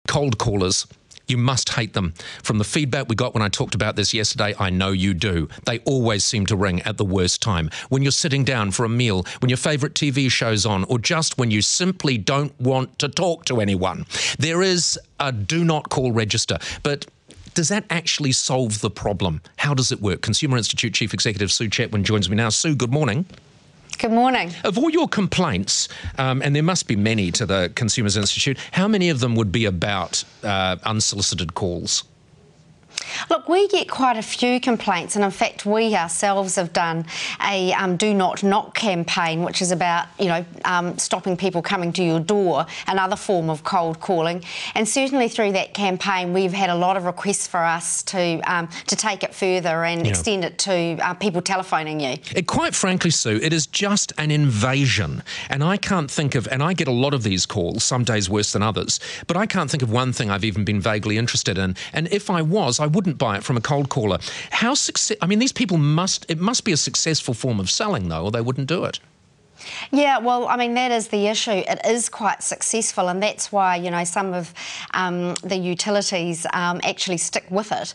Cold callers. You must hate them. From the feedback we got when I talked about this yesterday, I know you do. They always seem to ring at the worst time. When you're sitting down for a meal, when your favourite TV show's on, or just when you simply don't want to talk to anyone. There is a do not call register, but does that actually solve the problem? How does it work? Consumer Institute Chief Executive Sue Chetwin joins me now. Sue, good morning. Good morning. Of all your complaints, and there must be many to the Consumers Institute, how many of them would be about unsolicited calls? Look, we get quite a few complaints, and in fact we ourselves have done a do not knock campaign, which is about, stopping people coming to your door, another form of cold calling. And certainly through that campaign we've had a lot of requests for us to take it further and extend it to people telephoning you. Quite frankly, Sue, it is just an invasion, and I can't think of, and I get a lot of these calls, some days worse than others, but I can't think of one thing I've even been vaguely interested in, and if I was, I wouldn't buy it from a cold caller. These people it must be a successful form of selling, though, or they wouldn't do it. Yeah, well, that is the issue. It is quite successful, and that's why, some of the utilities actually stick with it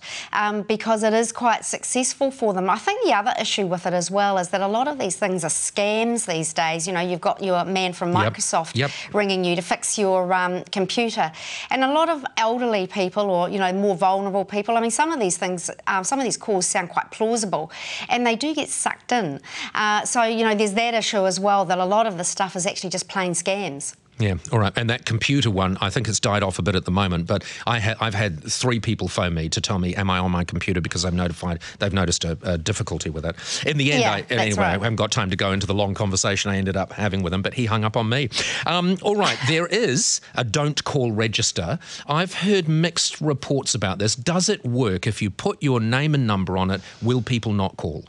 because it is quite successful for them. I think the other issue with it as well is that a lot of these things are scams these days. You've got your man from Microsoft ringing you to fix your computer, and a lot of elderly people or, more vulnerable people, some of these things, some of these calls sound quite plausible, and they do get sucked in. There's that issue as well, that a lot of the stuff is actually just plain scams. Yeah, all right. And that computer one, I think it's died off a bit at the moment, but I've had 3 people phone me to tell me, am I on my computer, because they've noticed a difficulty with it. In the end, I haven't got time to go into the long conversation I ended up having with him, but he hung up on me. All right, there is a don't call register. I've heard mixed reports about this. Does it work? If you put your name and number on it, will people not call?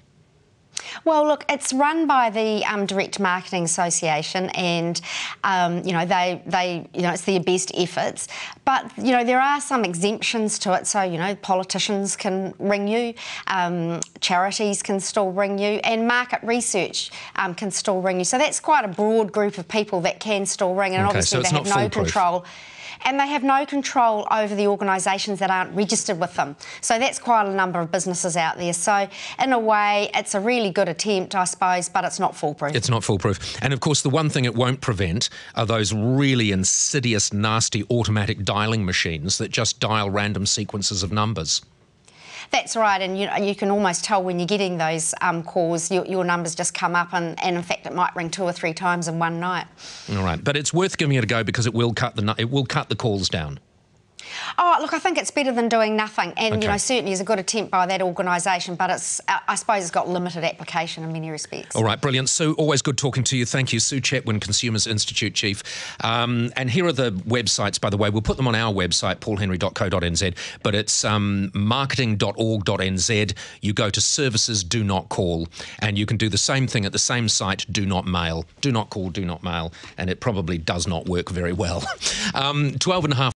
Well, look, it's run by the Direct Marketing Association, and it's their best efforts. But there are some exemptions to it. So politicians can ring you, charities can still ring you, and market research can still ring you. So that's quite a broad group of people that can still ring, and obviously they have no control. And they have no control over the organisations that aren't registered with them. So that's quite a number of businesses out there. So in a way, it's a really good attempt, I suppose, but it's not foolproof. It's not foolproof. And of course, the one thing it won't prevent are those really insidious, nasty automatic dialing machines that just dial random sequences of numbers. That's right, and you can almost tell when you're getting those calls, your numbers just come up, and in fact it might ring 2 or 3 times in one night. All right, but it's worth giving it a go because it will cut the calls down. Oh, look, I think it's better than doing nothing, and certainly is a good attempt by that organisation, but I suppose it's got limited application in many respects. All right, brilliant. Sue, always good talking to you. Thank you. Sue Chetwin, Consumers Institute Chief. And here are the websites, by the way. We'll put them on our website, paulhenry.co.nz, but it's marketing.org.nz. You go to services, do not call, and you can do the same thing at the same site, do not mail. Do not call, do not mail, and it probably does not work very well. 12 and a half